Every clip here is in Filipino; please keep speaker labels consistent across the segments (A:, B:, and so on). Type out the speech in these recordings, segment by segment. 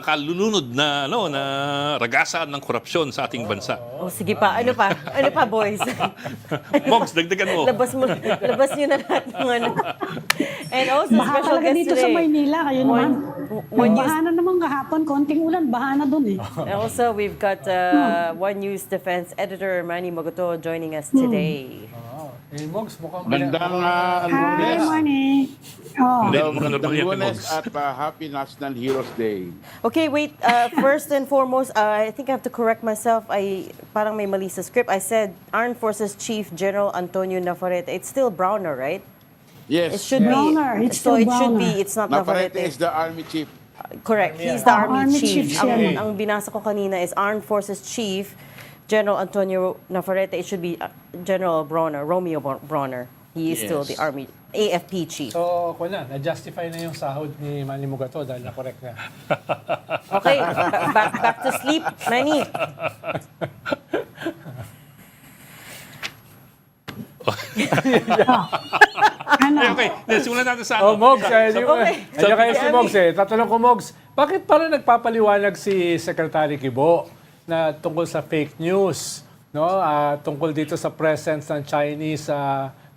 A: kalulunod na na ragasan ng korupsyon sa ating bansa.
B: O sige pa, ano pa? Ano pa, boys?
A: Mogs, dagdagan mo.
B: Labas nyo na lahat ng ano. And also,
C: Baha
B: special
C: talaga
B: guest
C: dito
B: today.
C: sa Maynila, kayo naman.
B: One news,
C: Baha na naman kahapon, konting ulan, baha na dun eh.
B: and also, we've got One News Defense Editor Manny Mogoto joining us today.
D: Mogs, mukhang
E: Magandang
C: Hi,
E: Lunes.
C: morning. Oh.
E: Hello,
A: Magandang
E: magandang
A: Lunes,
E: Lunes
A: Mogs.
E: at Happy National Heroes Day.
B: Okay, wait. First and foremost, I think I have to correct myself. Parang may mali sa script. I said Armed Forces Chief General Antonio Navarrete. It's still Browner, right?
E: Yes,
B: It should
C: Browner.
B: be.
C: It's
B: So
C: still
B: it should
C: Browner.
B: be. It's not
E: Navarrete
B: Navarrete.
E: is the Army Chief.
B: Correct. He's the Army
C: Army
B: Chief.
C: Chief siya.
B: Ang binasa ko kanina is Armed Forces Chief General Antonio Navarrete. It should be General Bronner, Romeo Bronner. He is still the
E: Yes.
B: Army AFP Chief.
D: So, na-justify na yung sahod ni Manny Mugato dahil na-correct na.
B: Okay, back to sleep, Manny.
C: Ano?
A: Okay, simulan natin sa
D: Mogs,
B: Okay.
D: Andiyan kayo si Mogs Tatanong ko, Mogs, bakit parang nagpapaliwanag si Secretary Kibo na tungkol sa fake news, no? Tungkol dito sa presence ng Chinese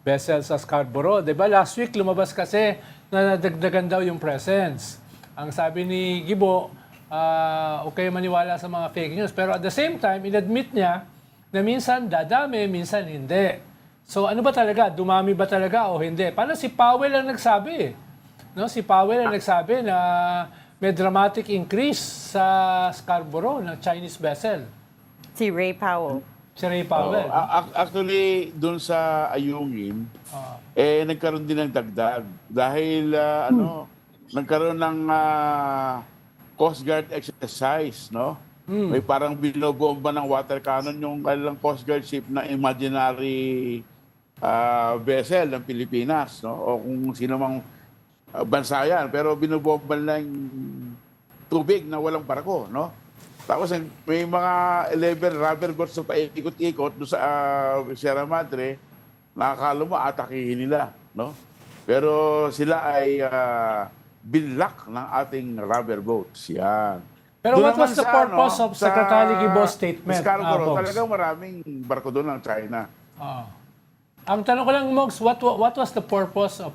D: vessel sa Scarborough. Diba last week lumabas kasi na nadagdagan daw yung presence. Ang sabi ni Gibo, okay maniwala sa mga fake news. Pero at the same time, inadmit niya na minsan dadami, minsan hindi. So ano ba talaga? Dumami ba talaga o hindi? Parang si Powell ang nagsabi. No? Si Powell ang nagsabi na may dramatic increase sa Scarborough ng Chinese vessel.
B: Si Ray Powell.
D: Si Ray Powell.
E: Actually, dun sa Ayungin, nagkaroon din ng dagdag. Dahil, nagkaroon ng Coast Guard exercise, no? May parang binobomba ng water cannon yung kanilang Coast Guard ship na imaginary vessel ng Pilipinas, no? O kung sino mang bansa yan. Pero binobomba na yung tubig na walang barko, no? Tapos may mga 11 rubber boats na paikot-ikot doon sa Sierra Madre, nakakalo mo, atakihin nila, no? Pero sila ay binlock ng ating rubber boats. Yan.
D: Pero
E: Doon
D: what was
E: naman
D: the
E: sa,
D: purpose of
E: sa
D: Secretary Gibo's statement?
E: Scarborough,
D: Mogs?
E: talagang maraming barko doon ng China.
D: Ang tanong ko lang, Mogs, what was the purpose of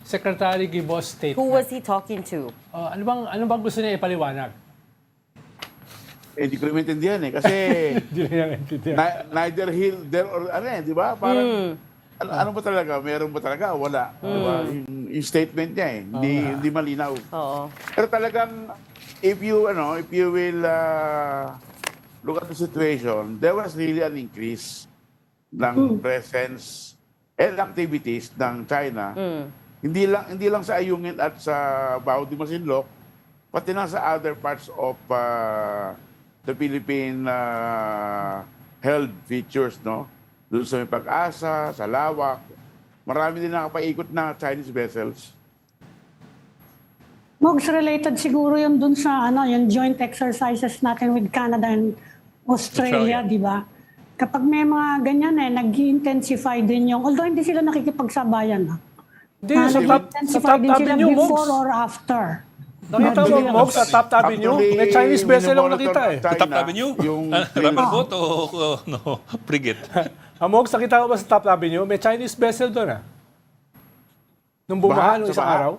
D: Secretary Gibo's statement?
B: Who was he talking to?
D: Ano bang gusto niya ipaliwanag?
E: Hindi ko rin maintindihan kasi
D: Hindi niya naintindihan.
E: neither here, there, or di ba? Parang, ano ba talaga? Meron ba talaga? Wala. Di ba? Yung statement niya hindi malinaw.
B: Oo.
E: Pero talagang, if you will look at the situation, there was really an increase ng presence and activities ng China. Hindi lang sa Ayungin at sa Bao de Masinloc, pati na sa other parts of the Philippine held features, no? Doon sa may Pag-asa, sa Lawak, marami din nakapaikot na Chinese vessels.
C: Mogs, related siguro yun dun sa yung joint exercises natin with Canada and Australia, di ba? Kapag may mga ganyan nag-intensify din yung, although hindi sila nakikipagsabayan.
D: Hindi, sa top
C: din sila
D: avenue,
C: before
D: Mogs.
C: or after.
D: Nakita mo, Mogs, sa top avenue? May Chinese vessel ako nakita eh.
E: China,
A: Top Avenue?
E: Yung
A: Rubber boat o frigate?
D: Mogs, nakita ko ba sa top avenue? May Chinese vessel doon Nung bumaha nung
E: Sa
D: isang
E: baha?
D: araw.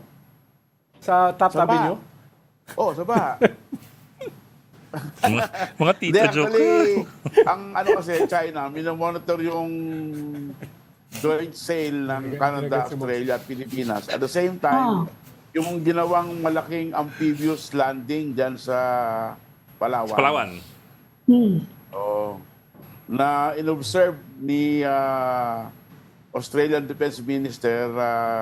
D: Sa top
E: Sa baha.
D: avenue.
E: Oh, sa baha.
A: Mga
E: Hindi,
A: tita joke.
E: actually, ang kasi, China, minomonitor yung joint sale ng Canada, Australia at Pilipinas. At the same time, yung ginawang malaking amphibious landing dyan sa Palawan.
A: Palawan.
E: Oh, na inobserve ni Australian Defense Minister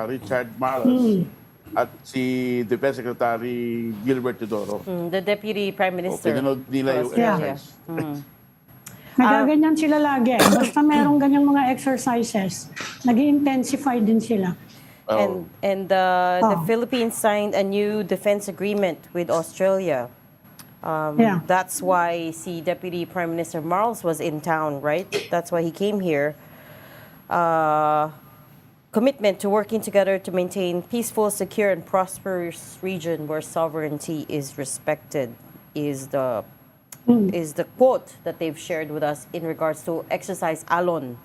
E: Richard Marles at si Defense Secretary Gilbert Teodoro.
B: The Deputy Prime Minister.
E: Pinanood nila yung
B: Australia.
E: exercise.
C: Nagaganyan sila lagi. Basta merong ganyang mga exercises, nag-intensify din sila.
B: And the Philippines signed a new defense agreement with Australia. That's why si Deputy Prime Minister Marles was in town, right? That's why he came here. commitment to working together to maintain peaceful, secure, and prosperous region where sovereignty is respected is the quote that they've shared with us in regards to exercise Alon,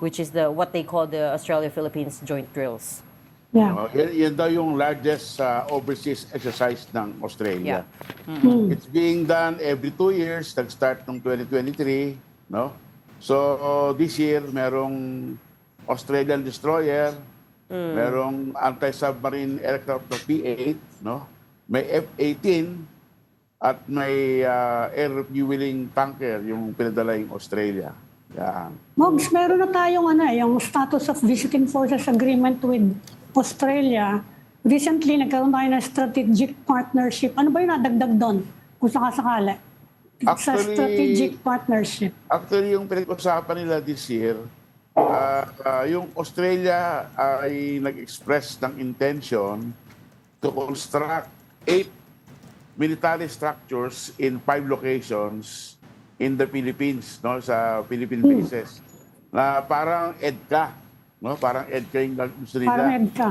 B: which is what they call the Australia-Philippines joint drills.
C: Yeah.
E: Yan daw yung largest overseas exercise ng Australia.
B: Yeah.
E: It's being done every 2 years. Nag-start noong 2023. No? So, this year, merong Australian destroyer, merong anti-submarine aircraft na P-8, no? May F-18, at may air refueling tanker yung pinadala yung Australia. Yan.
C: Mogs, meron na tayong yung status of visiting forces agreement with Australia. Recently, nagkaroon tayo ng strategic partnership. Ano ba yung nadagdag doon? Kung sakasakali. Sa
E: Actually,
C: strategic partnership.
E: Actually, yung pinag-usapan nila this year, yung Australia ay nag-express ng intention to construct 8 military structures in 5 locations in the Philippines, no, sa Philippine bases. Na parang EDCA, no? Parang EDCA yung gusto nila.
C: Parang EDCA.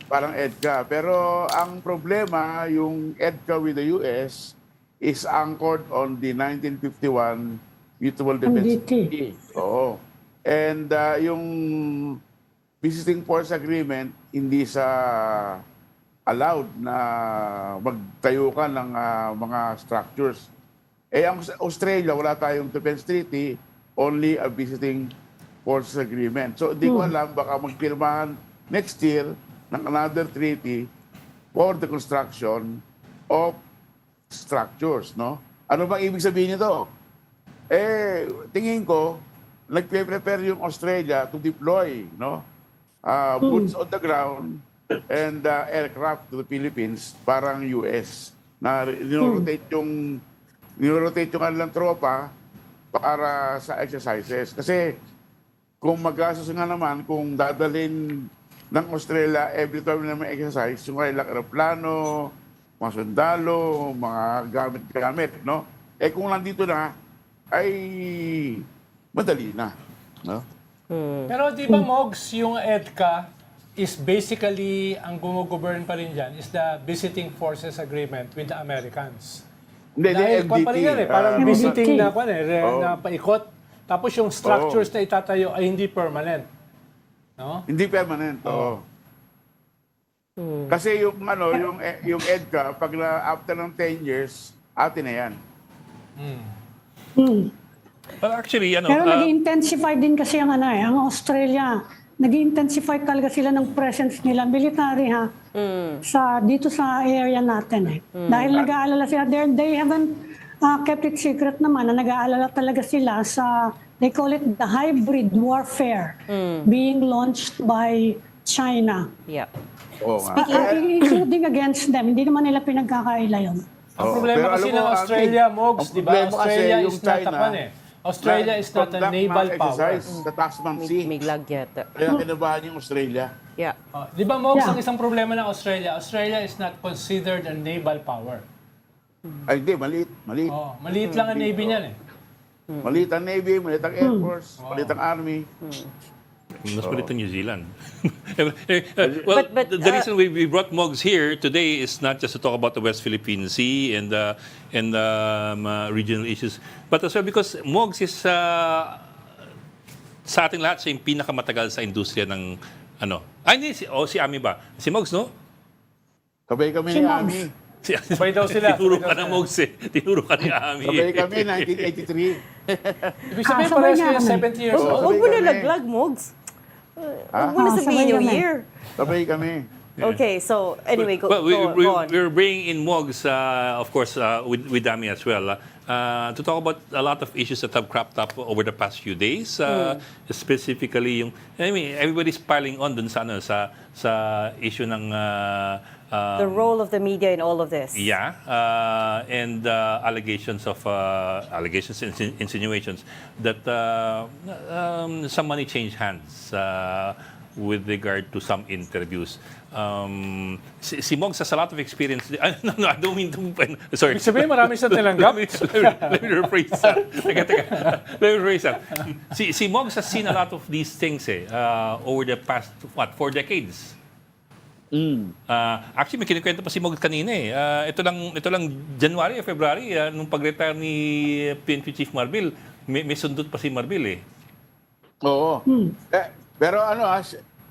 E: Parang EDCA. Pero ang problema, yung EDCA with the US is anchored on the 1951 Mutual Defense Treaty. Oo. And yung visiting force agreement, hindi sa allowed na magtayo ka ng mga structures. Ang Australia, wala tayong defense treaty, only a visiting force agreement. So, hindi ko alam, baka magpirmahan next year ng another treaty for the construction of structures, no? Ano bang ibig sabihin nito? Tingin ko, nagpe-prepare yung Australia to deploy, no? Boots on the ground and aircraft to the Philippines, parang US, na niro-rotate yung kanilang tropa para sa exercises. Kasi kung mag-asos nga naman, kung dadalhin ng Australia every time na may exercise, yung kanilang aeroplano, mga sundalo, mga gamit-gamit, no? Kung nandito na, ay madali na, no?
D: Pero di ba, Mogs, yung EDCA is basically, ang gumogovern pa rin dyan is the Visiting Forces Agreement with the Americans.
E: Hindi,
D: Dahil kung pa rin yan parang visiting na, na paikot. Tapos yung structures na itatayo ay hindi permanent. No?
E: Hindi permanent, oo. Kasi yung EDCA, pag after ng 10 years, atin na yan.
A: Well, actually,
C: Pero nag-intensify din kasi ang Australia. Nag-intensify talaga sila ng presence nila, military dito sa area natin Dahil nag-aalala sila, they haven't kept it secret naman na nag-aalala talaga sila sa, they call it the hybrid warfare being launched by China.
B: Yeah.
E: Oo nga.
C: Including against them. Hindi naman nila pinagkakaila yun.
D: Ang problema kasi ng Australia, Mogs, di ba? Australia is not Australia is not a naval power.
E: Sa Tasman Sea.
B: May lagyata.
E: Kaya kinabahan yung Australia.
B: Yeah.
D: Di ba, Mogs, ang isang problema ng Australia, Australia is not considered a naval power.
E: Ay, hindi. Maliit.
D: Maliit lang ang Navy niyan
E: Maliit ang Navy, maliit ang Air Force, maliit ang Army.
A: Mas malit ang New Zealand. Well,
B: But,
A: the reason we brought Mogs here today is not just to talk about the West Philippine Sea and regional issues, but as well because Mogs is sa ating lahat siya yung pinakamatagal sa industriya ng si Ami ba? Si Mogs, no?
E: Sabay kami ni Army.
D: Sabay daw sila.
A: Tinuro ka na Mogs Tinuro ka ni Ami.
E: Sabay kami 1983.
D: Ibig sabihin, parehas kayo 70 years old.
B: Huwag mo
E: sabay
B: na
E: kami.
B: naglag, Mogs. Huwag mo na
C: sabay
B: sabihin yung
C: kami.
B: year.
E: Sabay kami.
B: Okay, so anyway, go on.
A: We're bringing in Mogs, of course, with Dami as well, to talk about a lot of issues that have cropped up over the past few days. Specifically, everybody's piling on dun sa issue ng
B: The role of the media in all of this.
A: yeah, and allegations and insinuations that some money changed hands with regard to some interviews. si Mog has a lot of experience. No, I don't mean to... Sorry.
D: Ibig sabihin, marami siyang tinanggap.
A: Let me rephrase that. Teka. Let me rephrase that. Si Mog has seen a lot of these things over the past, 4 decades. Actually, may kinikwento pa si Mog kanina eh. Ito lang January o February, nung pag-retire ni PNP Chief Marbil, may sundot pa si Marbil eh.
E: Oo. Pero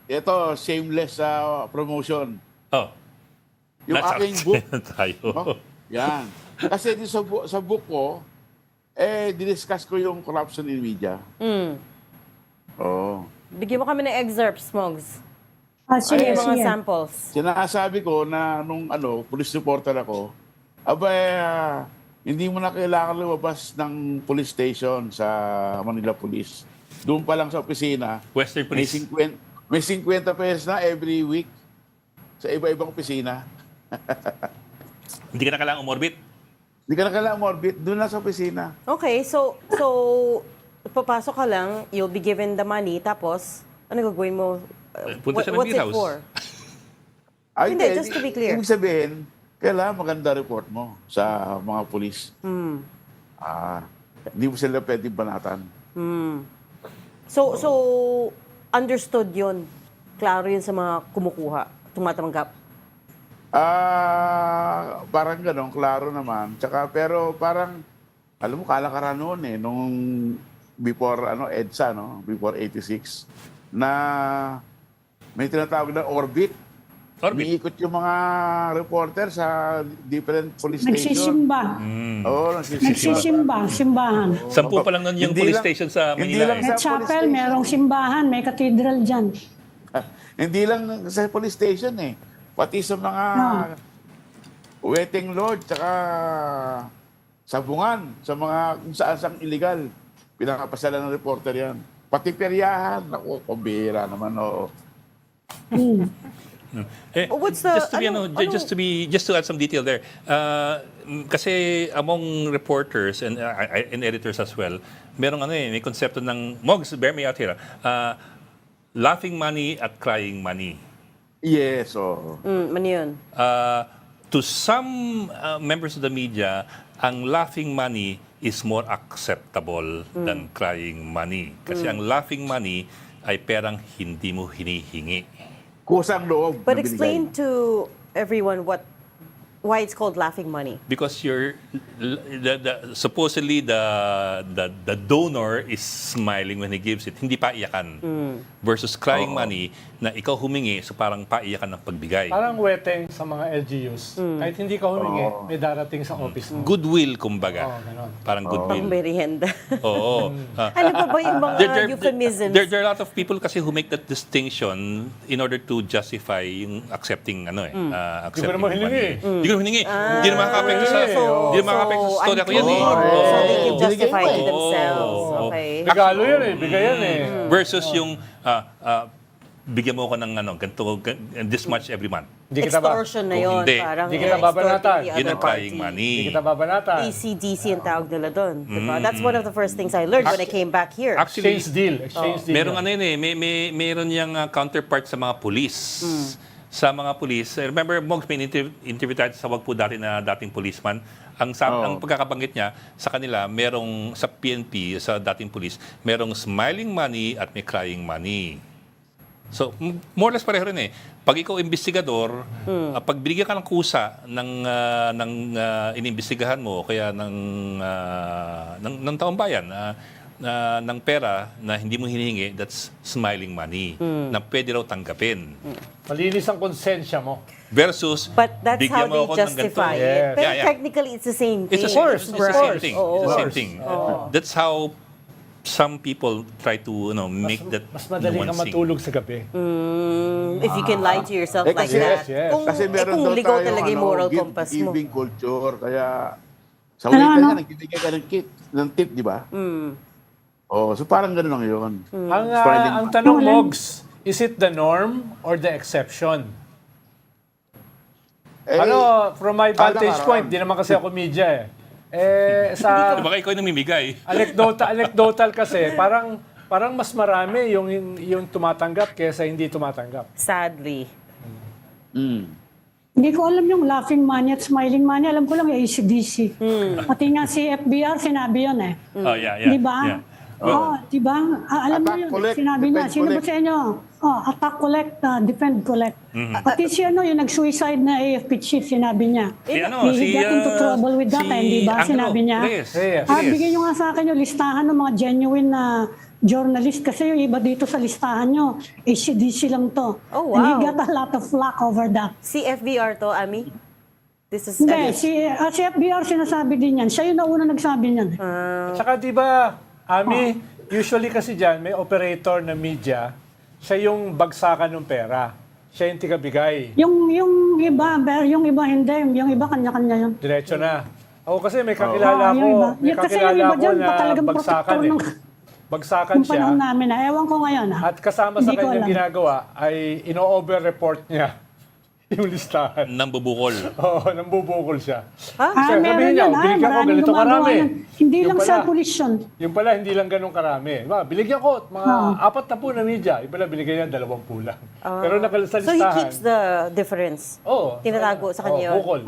E: ito, shameless promotion.
A: Oh.
E: Yung
A: Nasa
E: aking book.
A: tayo.
E: Yan. Kasi di sa book ko, diniscuss ko yung corruption in media. Oo.
B: Bigyan mo kami ng excerpts, Smogs.
C: Sige,
B: Mga
C: sige.
B: samples.
E: Sinasabi ko na nung police reporter ako, hindi mo na kailangan lumabas ng police station sa Manila Police. Doon pa lang sa opisina,
A: Western Police.
E: may 50 pesos na every week sa iba-ibang opisina.
A: Hindi ka na kailangan umorbit.
E: Hindi ka na kailangan morbid, doon lang sa opisina.
B: Okay, so papasok ka lang, you'll be given the money, tapos ano gagawin mo?
A: Punta siya ng
B: What's
A: beer
B: it
A: house.
B: for?
E: Ay,
B: Hindi, just to be clear.
E: Ibig sabihin, kailangan maganda report mo sa mga polis. Hindi mo sila pwedeng banatan.
B: So understood yun. Klaro yun sa mga kumukuha, tumatanggap.
E: Parang gano'n, klaro naman. Pero parang, alam mo, kalakaran noon nung before EDSA, before 86, na may tinatawag na orbit. Umiikot yung mga reporter sa different police station.
C: Nagsisimba.
E: Oo,
C: Nagsisimba, simbahan.
A: 10 pa lang nun yung
E: Hindi
A: police
E: lang-
A: station sa
E: hindi
A: Manila
E: lang
A: eh.
C: May
E: sa
C: chapel,
E: police station.
C: merong simbahan, may cathedral dyan.
E: Hindi lang sa police station pati sa mga waiting lodge, tsaka sabungan, sa mga kung saan illegal. Pinakapasala ng reporter yan. Pati peryahan, naku, pambihira naman, oo.
B: What's the
A: Just to add some detail there. Kasi among reporters and editors as well, merong may konsepto ng Mogs, bear me out here. Laughing money at crying money.
E: Yes, oo.
B: ano yun?
A: To some members of the media, ang laughing money is more acceptable than crying money. Kasi ang laughing money ay perang hindi mo hinihingi.
E: Kusang loob.
B: But
E: na
B: explain
E: binigay.
B: to everyone why it's called laughing money.
A: Because supposedly the donor is smiling when he gives it, hindi pa iyakan. Versus crying money na ikaw humingi, so parang paiyakan ng pagbigay.
D: Parang weteng sa mga LGUs. Kahit hindi ka humingi, may darating sa office mo.
A: Goodwill, kumbaga.
D: Ganon.
A: Parang
B: Pang
A: goodwill.
B: merienda.
A: Oo.
B: Ano pa ba yung mga euphemisms?
A: There are a lot of people kasi who make that distinction in order to justify yung accepting accepting
D: naman hiningi.
A: money. Hindi ko naman hiningi. Hindi naman makakapekto sa hindi naman makakapekto sa story ko yan eh.
B: So they can justify
E: Binigay
B: it
E: mo eh.
B: themselves. Okay.
D: Regalo yan bigay yan
A: Versus yung bigyan mo ko ng this much every month.
D: Hindi kita ba?
B: Extortion na yun.
A: Hindi.
B: Parang
D: Hindi kita
B: you're extorting
D: babanatan.
B: the
A: Yun
B: other
A: ang crying
B: party.
A: money.
D: Hindi kita babanatan.
B: ECDC ang tawag nila doon. Diba? That's one of the first things I learned when I came back here.
A: Actually,
D: Exchange deal. Exchange deal.
A: meron meron yung counterpart sa mga police. Sa mga police, remember, Mogs, may interview tayo sa wag po dating policeman. Ang pagkakabanggit niya, sa kanila, merong sa PNP, sa dating police, merong smiling money at may crying money. So, more or less pareho rin eh. Pag ikaw investigador, pag binigyan ka ng kusa ng inimbestigahan mo, kaya ng taong bayan, ng pera na hindi mo hinihingi, that's smiling money, na pwede raw tanggapin.
D: Malinis ang konsensya mo.
A: Versus,
B: But that's how
A: bigyan mo
B: they
A: ako ng
B: justify
A: ganito.
B: it.
D: Yes.
B: Pero
A: Yeah.
B: technically, it's the same thing.
A: It's the same thing.
B: Oo.
A: It's the same thing. That's how some people try to make that
D: Mas madali ka
A: nuancing.
D: matulog sa gabi.
B: If you can lie to yourself like
E: kasi-
B: that.
D: Yes.
E: Kasi meron
B: Kung
E: daw
B: ligaw
E: tayong,
B: talaga yung moral compass mo.
E: giving culture. Kaya sa waiter nga, nagbibigay ka ng tip, di ba? Oh, so parang gano'n lang yun.
D: Ang tanong, Mogs, is it the norm or the exception? From my vantage point, di naman kasi ako media sa
A: Baka ikaw yung namimigay.
D: anecdotal kasi, parang mas marami yung tumatanggap kaysa hindi tumatanggap.
B: Sadly.
C: Hindi ko alam yung laughing money at smiling money. Alam ko lang yung AC/DC. Pati nga si FBR, sinabi yun eh.
A: Oh, yeah, yeah.
C: Di ba?
A: Yeah.
C: Oo, di ba? Alam mo
E: Attack,
C: yun,
E: collect,
C: sinabi niya.
E: defend,
C: Sino ba
E: collect.
C: sa inyo? Attack, collect, defend, collect. Pati si yung nag-suicide na AFP chief, sinabi niya.
A: Si ano,
C: He got into trouble with that, di ba?
A: Angelo
C: Sinabi niya.
A: Reyes.
D: Reyes.
C: Bigyan nyo nga sa akin yung listahan ng mga genuine na journalist kasi yung iba dito sa listahan nyo, AC/DC lang to.
B: Oh,
C: And he
B: wow.
C: got a lot of flack over that.
B: Si FBR to, Ami? This is
C: Hindi, si FBR sinasabi din yan. Siya yung nauna nagsabi niyan.
D: At saka di ba, Ami, usually kasi dyan, may operator na media, siya yung bagsakan ng pera. Siya yung tigabigay.
C: Yung iba hindi. Yung iba kanya-kanya yun.
D: Diretso na. Ako kasi may kakilala ko,
C: yung iba.
D: may
C: Kasi yung
D: kakilala
C: iba
D: ko
C: dyan,
D: na
C: talagang
D: bagsakan
C: protector
D: eh.
C: ng
D: Bagsakan
C: yung
D: siya.
C: panahon namin na. Ewan ko ngayon.
D: At kasama sa
C: Hindi ko
D: kanyang
C: alam.
D: ginagawa ay ino-over-report niya yung listahan.
A: Nambubukol.
D: Oo, nambubukol siya.
C: Ah,
D: Sabihin
C: meron
D: niya,
C: yan.
D: binigyan ko
C: Maraming
D: ganito
C: gumagawa
D: karami.
C: yan. Hindi
D: Yung
C: lang
D: pala,
C: sa pulisyon.
D: Yung pala, hindi lang ganun karami. Binigyan ko mga 40 na media. Yung pala, binigyan niya 20 lang. Pero sa
B: So he
D: listahan.
B: keeps the difference.
D: Oo.
B: Tinatago sa kanya yun.
D: Bukol.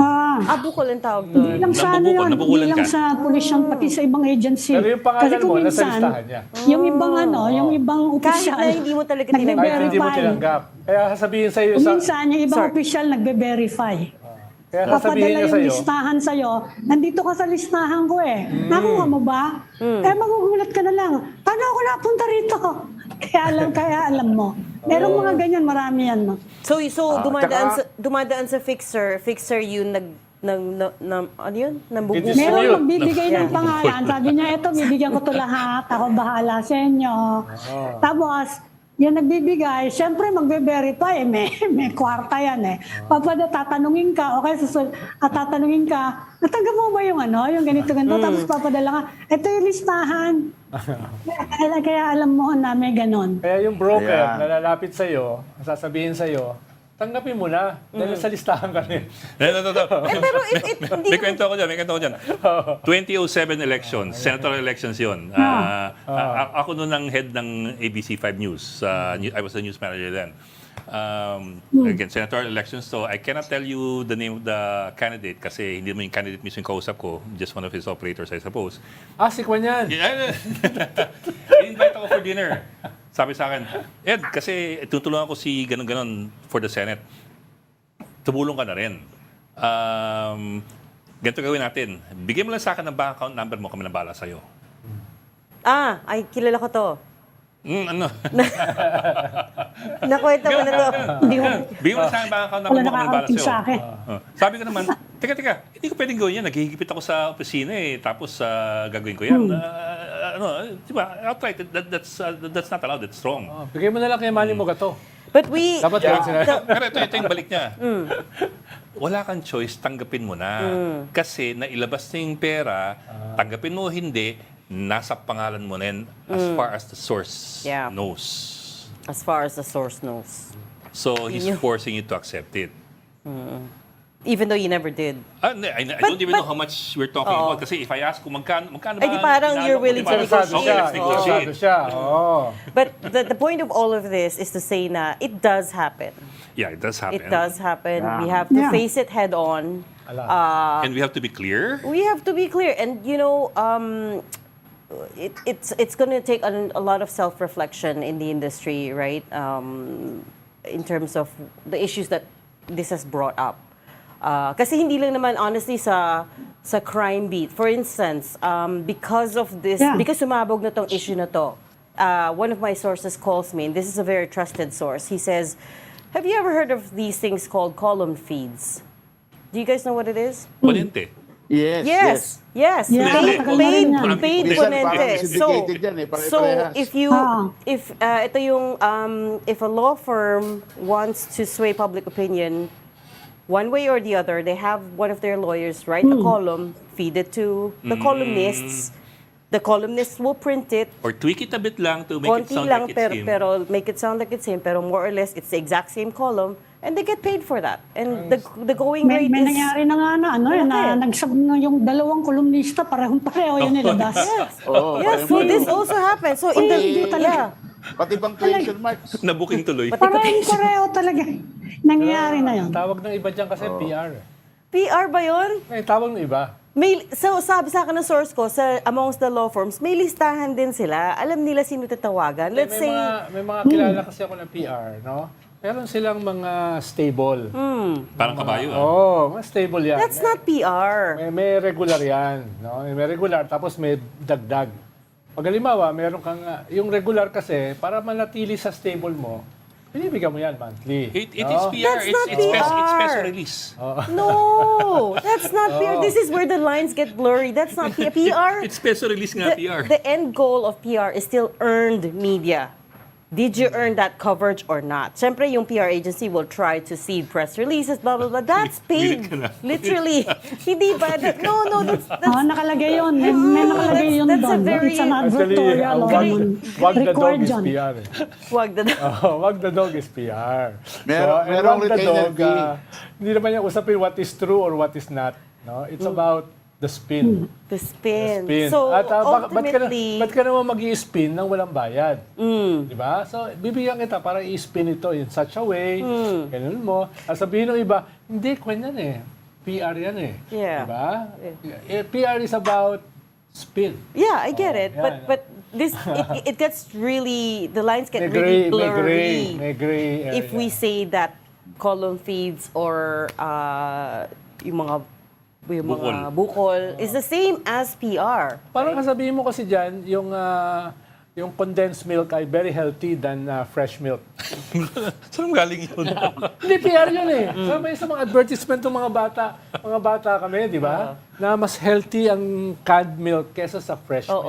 B: Bukol ang tawag doon.
C: Hindi lang sa ano
A: Nambubukol,
C: yun.
A: nabubulan
C: Hindi lang
A: ka.
C: sa pulisyon, pati sa ibang agency.
D: Pero yung pangalan
C: Kasi kung
D: mo, nasa
C: minsan,
D: listahan niya.
C: yung ibang
D: Oh.
C: yung ibang
B: Kahit
C: opisyal.
B: na hindi mo talaga
D: Kahit hindi mo
C: nagbe-verify.
D: tinanggap. Kaya sasabihin sa'yo
C: Kung
D: sa...
C: minsan, yung ibang
D: Sir,
C: opisyal nagbe-verify.
D: Kaya sasabihin
C: Papadala
D: niya
C: yung
D: sa'yo,
C: listahan sa'yo, nandito ka sa listahan ko eh. Nakuha mo ba? Magugulat ka na lang. Paano ako napunta rito? Kaya alam mo. Merong mga ganyan, marami yan. No?
B: So
E: tsaka-
B: dumadaan sa fixer yung ano yun? Nambubukol.
D: Distribute.
C: Meron magbibigay ng
B: Yeah.
C: pangalan. Sabi niya, eto, bibigyan ko to lahat. Ako bahala sa inyo. Tapos, yung nagbibigay, syempre magbe-verify. May kwarta yan eh. Tatanungin ka, okay, tatanungin ka, natanggap mo ba yung yung ganito-ganito? Tapos papadala ka, eto yung listahan. Kaya alam mo na may ganon.
D: kaya yung broker
E: Ayan.
D: na lalapit sa'yo, sasabihin sa'yo, tanggapin mo na. Dahil sa listahan ka rin.
B: Pero hindi
A: May kwento ako dyan. 2007 elections, senatorial elections yun. Ako noon ang head ng ABC 5 News. I was the news manager then. Again, senatorial elections. So I cannot tell you the name of the candidate kasi hindi mo yung candidate mismo yung kausap ko. Just one of his operators, I suppose.
D: Si Kwan yan.
A: I-invite ako for dinner. Sabi sa akin, Ed, kasi tutulungan ko si ganun-ganon for the Senate. Tumulong ka na rin. Ganito gawin natin. Bigyan mo lang sa akin ng bank account number mo, kami na bahala sa'yo.
B: ay kilala ko to.
A: Ano?
B: Nakwenta ko na to.
A: Bigyan mo lang sa akin ng bank account number
C: Wala
A: mo, kami na bahala
C: nakakarating
A: sa'yo.
C: sa akin.
A: Sabi ko naman, teka, hindi ko pwedeng gawin yan. Naghihigipit ako sa opisina tapos gagawin ko yan. Diba, outright, that's not allowed, that's wrong.
D: Bigay mo na lang kay Manny Mogato.
B: But we...
D: Dapat ganun sila.
A: Pero ito yung balik niya. Wala kang choice, tanggapin mo na. Kasi nailabas na yung pera, tanggapin mo o hindi, nasa pangalan mo na yan as far as the source
B: Yeah.
A: knows.
B: As far as the source knows.
A: So he's forcing you to accept it.
B: Even though you never did.
A: I don't even know how much we're talking about. Kasi if I ask kung magkano ba...
B: Ay, di parang
A: inaano
B: you're
A: ko,
B: willing
A: di ba?
B: to negotiate.
A: Okay, let's negotiate.
D: Interesado siya. Oo.
B: But the point of all of this is to say na it does happen.
A: Yeah, it does happen.
B: It does happen. We have to
C: Yeah.
B: face it head on.
A: And we have to be clear.
B: We have to be clear. And, it's going to take a lot of self-reflection in the industry, right? In terms of the issues that this has brought up. Kasi hindi lang naman honestly sa crime beat. For instance, because of this, because sumabog na tong issue na to, one of my sources calls me, and this is a very trusted source. He says, have you ever heard of these things called column feeds? Do you guys know what it is?
A: Ponente.
B: Yes.
C: Yeah,
B: Paid
A: Minsan
B: ponente.
E: parang syndicated yan
B: So
E: pare-parehas.
B: ito yung if a law firm wants to sway public opinion one way or the other, they have one of their lawyers write a column, feed it to the columnists. The columnists will print it.
A: Or tweak it a bit lang to make it
B: Konti
A: sound
B: lang,
A: like it's him.
B: pero make it sound like it's him, pero more or less it's the exact same column, and they get paid for that. And the going
C: May
B: rate is
C: nangyari na nga na, yung dalawang kolumnista, parehong-pareho yun nilabas.
B: yes, so this also happens. So in the
E: Pati punctuation marks.
A: Na-booking tuloy.
C: Pareho talaga. Nangyayari na yun.
D: Tawag ng iba dyan kasi PR.
B: PR ba yun?
D: May tawag ng iba.
B: So, sabi sa akin ng source ko, sa amongst the law firms, may listahan din sila. Alam nila sino tatawagan. Let's say,
D: May mga kilala kasi ako ng PR, no? Meron silang mga stable.
A: Parang kabayo.
D: Mga stable yan.
B: that's not PR.
D: May regular yan. No? May regular, tapos may dagdag. Pag halimbawa, meron kang, yung regular kasi, para manatili sa stable mo, binibigyan mo yan monthly.
A: It is
D: no?
A: PR.
B: That's not
A: It's
B: PR.
A: special release.
B: No, that's not PR. This is where the lines get blurry. That's not PR. PR,
A: It's special release nga, PR.
B: the end goal of PR is still earned media. Did you earn that coverage or not? Siyempre, yung PR agency will try to seed press releases, blah, blah, blah. That's paid.
A: Pilit ka na.
B: Literally. Hindi ba? No, that's
C: Nakalagay yun. May nakalagay yun
B: that's a
C: doon.
B: very-
C: It's an advertorial.
D: Wag the dog
C: Record
D: is
C: yun.
D: PR. Eh.
B: wag the...
D: Wag the dog is PR.
E: Merong
D: wag the
E: retainer
D: dog,
E: fee.
D: hindi naman yung usapin what is true or what is not. No? It's about the spin.
B: The spin.
D: Spin.
B: So,
D: At
B: ultimately...
D: ba't ka naman mag-i-spin nang walang bayad? Di ba? So, bibigyan kita para i-spin ito in such a way, ganun mo. At sabihin ng iba, hindi, kwan yan eh. PR yan eh.
B: Yeah.
D: Di ba? PR is about spin.
B: Yeah, I get it.
D: yeah,
B: But this, it gets really... The lines get
D: May
B: really
D: gray,
B: blurry.
D: may gray area.
B: If we say that column feeds or yung mga bukol is the same as PR.
D: Parang kasabihin mo kasi dyan, yung condensed milk ay very healthy than fresh milk.
A: Saan galing yun?
D: Hindi, PR yun eh. Sa mga advertisement ng mga bata kami, di ba? Na mas healthy ang canned milk kesa sa fresh milk.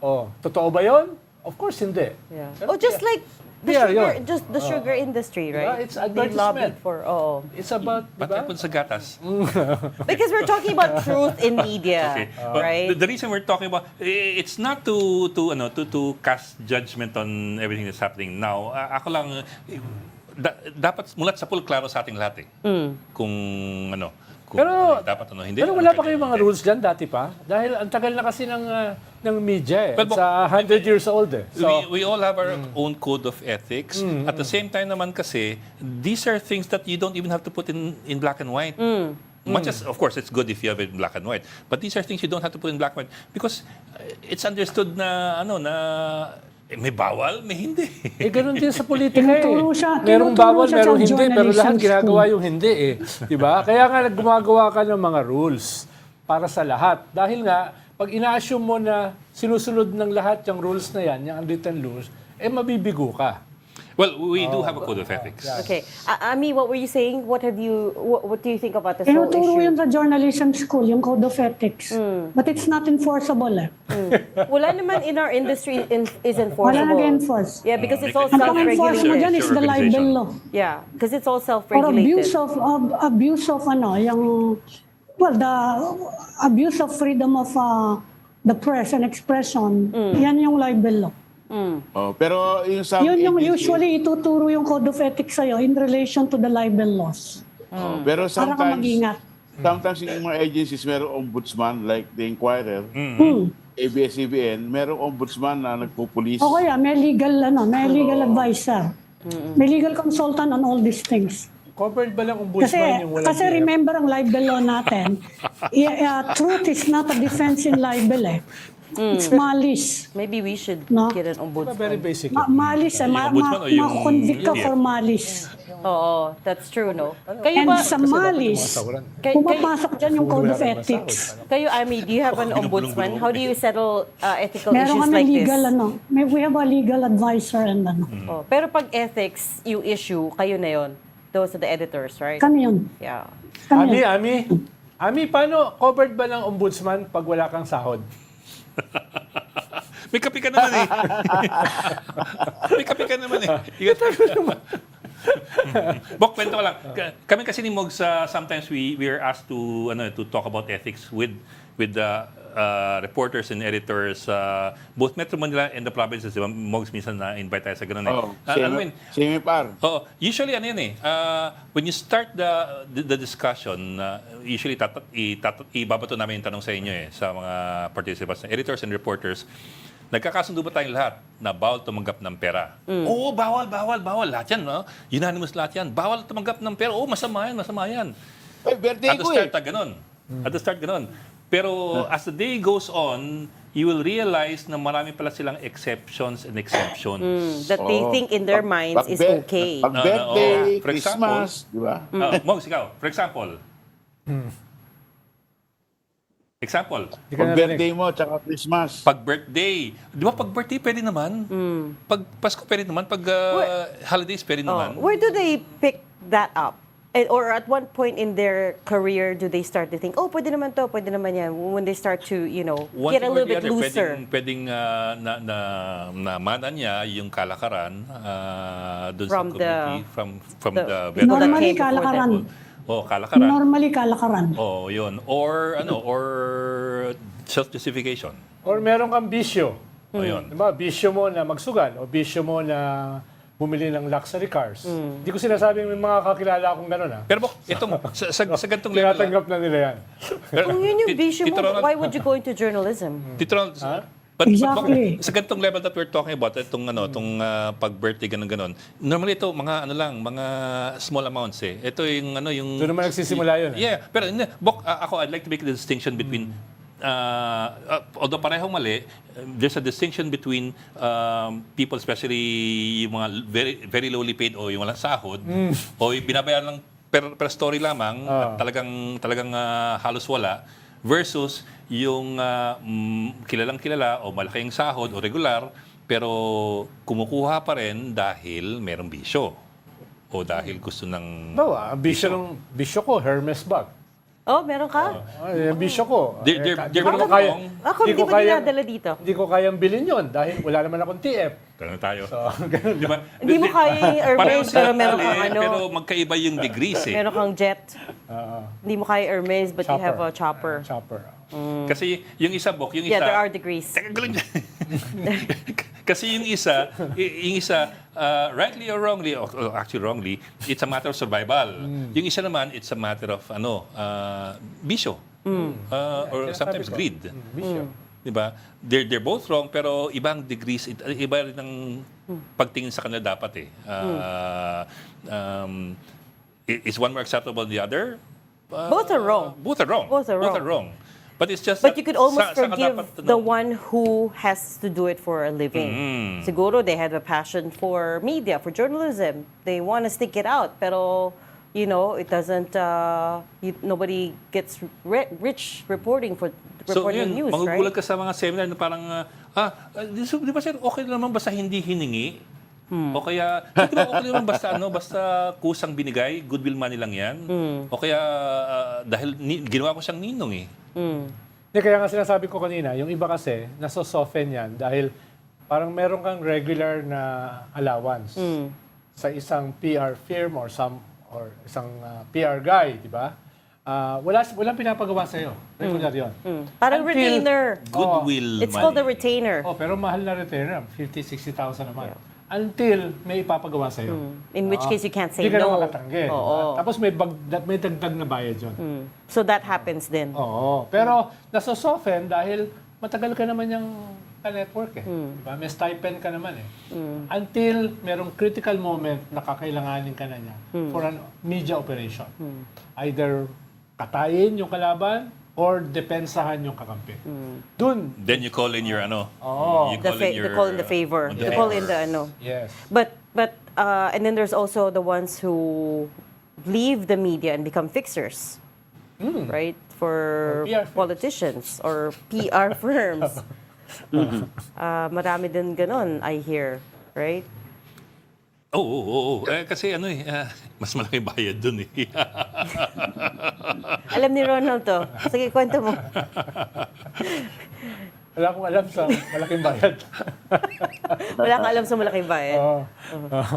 D: Oh, totoo ba yun? Of course, hindi.
B: Yeah.
D: Pero
B: Just like the
D: PR
B: sugar,
D: yun.
B: just the sugar industry,
D: Diba?
B: right?
D: It's
B: They
D: advertisement.
B: lobbied for,
D: It's about, di
A: Ba't
D: ba?
A: napun sa gatas?
B: because we're talking about truth in media,
A: Okay. But
B: right?
A: the reason we're talking about it's not to cast judgment on everything that's happening now. Ako lang dapat mulat sa pool klaro sa ating lahat eh. Kung dapat hindi.
D: Pero wala pa kayong mga rules dyan dati pa? Dahil ang tagal na kasi ng media eh.
A: Well,
D: It's 100 years old eh. So,
A: we all have our own code of ethics. At the same time naman kasi, these are things that you don't even have to put in black and white. Much as, of course, it's good if you have it in black and white. But these are things you don't have to put in black and white. Because it's understood na may bawal, may hindi.
D: ganun din sa politika eh.
C: tinuturo
D: Merong bawal,
C: siya sa
D: merong hindi, pero lahat
C: journalism
D: ginagawa
C: school.
D: yung hindi eh. Diba? Kaya nga gumagawa ka ng mga rules para sa lahat. Dahil nga, pag ina-assume mo na sinusunod ng lahat yung rules na yan, yung unwritten rules, mabibigo ka.
A: Well, we do have a code of ethics.
B: Okay. Ami, what were you saying? What do you think about this whole
C: Tinuturo yun
B: issue?
C: sa journalism school, yung code of ethics. But it's not enforceable eh.
B: Wala naman in our industry is
C: Wala
B: enforceable.
C: nag-enforce.
B: Yeah, because it's all
C: Ang pang-enforce mo
B: self-regulated.
C: dyan is the libel law.
B: Yeah, because it's all
C: Or
B: self-regulated.
C: abuse of the abuse of freedom of the press and expression. Yan yung libel law.
E: Pero yung sa
C: Yun yung usually ituturo yung code of ethics sa'yo in relation to the libel laws.
E: Pero
C: Para ka mag-ingat.
E: sometimes yung mga agencies merong ombudsman like the Inquirer, ABS-CBN, merong ombudsman na nagpupulis.
C: O kaya may legal advisor. May legal consultant on all these things.
D: Covered ba lang
C: Kasi
D: ombudsman yung walang
C: kasi remember ang libel law natin. Truth is not a defense in libel eh. It's malice.
B: Maybe we should
C: No?
B: get an ombudsman.
D: Very basic.
C: Malice eh.
A: Yung ombudsman o yung
C: Ma-convict ka
A: PDF?
C: for malice.
B: Oo, that's true, no? Kayo
C: And
B: ba,
C: sa malice, pumapasok dyan yung code of ethics.
B: kayo, Ami, do you have an ombudsman? How do you settle ethical
C: Meron
B: issues
C: kami
B: like
C: legal
B: this?
C: we have a legal advisor and
B: Oh, pero pag ethics, yung issue, kayo na yon. Those are the editors, right?
C: Kami yun.
B: Yeah.
C: Kami
D: Ami, paano covered ba ng ombudsman pag wala kang sahod?
A: May kape ka naman eh. May kape ka naman eh. Bok, kwento ko lang. Kami kasi ni Mogs, sometimes we are asked to talk about ethics with the reporters and editors, both Metro Manila and the provinces. Diba? Mogs minsan na-invite tayo sa ganun eh.
E: Same par.
A: Usually ano yan eh, when you start the discussion, usually ibabato namin yung tanong sa inyo eh, sa mga participants, editors and reporters. Nagkakasundo ba tayong lahat na bawal tumanggap ng pera? Oo, bawal. Lahat yan, no? Unanimous lahat yan. Bawal tumanggap ng pera. Oo, masama yan.
E: Ay, birthday
A: At the
E: ko
A: start, ganun. At the start, ganun. Pero as the day goes on, you will realize na marami pala silang exceptions and exemptions.
B: That they think in their minds is okay.
E: Pag birthday,
A: For example,
E: Christmas, di ba?
A: Mogs, ikaw, for example. Example,
D: Di ka
E: Pag
D: narinig.
E: birthday mo, tsaka Christmas.
A: pag birthday. Di ba pag birthday pwede naman? Pag Pasko pwede naman? Pag holidays pwede naman?
B: Where do they pick that up? Or at one point in their career, do they start to think, oh, pwede naman to, pwede naman yan, when they start to,
A: One
B: get a
A: thing or
B: little
A: the
B: bit
A: other,
B: looser?
A: Pwedeng namana niya yung kalakaran doon sa
B: From
A: community, from
B: the
A: the
B: people that
C: Normally,
B: came before
C: kalakaran.
B: them.
A: kalakaran.
C: Normally, kalakaran.
A: Yun. Or self-justification.
D: Or meron kang bisyo.
A: Yun.
D: Diba? Bisyo mo na magsugal o bisyo mo na bumili ng luxury cars. Hindi ko sinasabing may mga kakilala akong gano'n, ha?
A: Pero itong, sa gantong level,
D: Tinatanggap na nila yan.
B: Kung yun yung bisyo
A: Tito
B: mo,
A: Ronald,
B: why would you go into journalism?
A: Tito Ronald,
D: Ha?
A: but
C: Exactly.
A: sa gantong level that we're talking about, itong pag-birthday ganun. Normally ito mga small amounts eh. Ito yung yung
D: Doon naman nagsisimula yun.
A: Yeah, pero ako I'd like to make the distinction between although parehong mali, there's a distinction between people, especially yung mga very very lowly paid o yung walang sahod o yung binabayaran lang per story lamang at talagang halos wala, versus yung kilalang kilala o malaking sahod o regular pero kumukuha pa rin dahil merong bisyo o dahil gusto ng
D: Bawa, ang bisyo ko, Hermes bag.
B: Oh, meron ka?
D: Ay, yung bisyo ko.
A: They're
D: Di ko
A: wrong.
D: kaya-
B: Ako,
D: di
B: hindi
D: ko
B: mo
D: kaya-
B: dinadala dito.
D: Hindi ko kayang bilhin yun dahil wala naman akong TF.
A: Ganun tayo.
D: So, ganun.
A: Di ba?
B: Hindi mo kaya yung Hermes,
A: Pareho sila
B: pero meron kang
A: mali, Pero magkaiba yung degrees eh.
B: meron kang jet. Hindi mo kaya Hermes, but you have a chopper.
D: Chopper.
A: Kasi yung isa, yung isa...
B: Yeah, there are degrees.
A: Teka, gulo dyan. Kasi yung isa, rightly or wrongly, actually wrongly, it's a matter of survival. Yung isa naman, it's a matter of bisyo. Or sometimes
D: Sinasabi ko.
A: greed.
D: Bisyo.
A: Diba? They're both wrong, pero ibang degrees, iba rin ang pagtingin sa kanila dapat eh. Is one more acceptable than the other?
B: Both are wrong.
A: Both are wrong.
B: Both are
A: wrong. But it's just
B: But
A: that
B: you could almost
A: saan ka
B: forgive
A: dapat,
B: the one who has to do it for a living. Siguro they have a passion for media, for journalism. They want to stick it out, pero it doesn't. Nobody gets rich reporting
A: yun,
B: news,
A: magugulat
B: right?
A: ka sa mga seminar na parang, di ba sir, okay naman basta hindi hiningi? O kaya, di ba okay naman basta kusang binigay, goodwill money lang yan? O kaya, dahil ginawa ko siyang ninong eh.
D: Hindi, kaya nga sinasabi ko kanina, yung iba kasi, nasosoften yan dahil parang meron kang regular na allowance sa isang PR firm or isang PR guy, di ba? Walang pinapagawa sa'yo. Regular yun.
B: Parang
D: Until-
B: retainer.
A: Goodwill
B: It's
A: money.
B: called a retainer.
D: Oh, pero mahal na retainer, 50,000-60,000 naman. Until may ipapagawa sa'yo.
B: In which case you can't say
D: Hindi ka
B: no.
D: na makatanggi.
B: Oo.
D: Tapos may dagdag na bayad yun.
B: So that happens then.
D: Oo. Pero nasosoften dahil matagal ka naman yung ka-network eh. Diba? May stipend ka naman eh. Until merong critical moment na kakailanganin ka na niya for an media operation. Either katayin yung kalaban or depensahan yung kakampi. Dun,
A: Then you call in your
D: Oo.
A: you
B: The call in the favor. The call in the
D: yes.
B: But and then there's also the ones who leave the media and become fixers, right? For
D: Or PR firms.
B: politicians or PR firms. Marami din ganon, I hear, right?
A: Oo. Kasi mas malaki bayad dun eh.
B: Alam ni Ronald to. Sige, kwento mo.
D: Wala akong alam sa malaking bayad.
B: Wala kang alam sa malaking bayan.
D: Oo.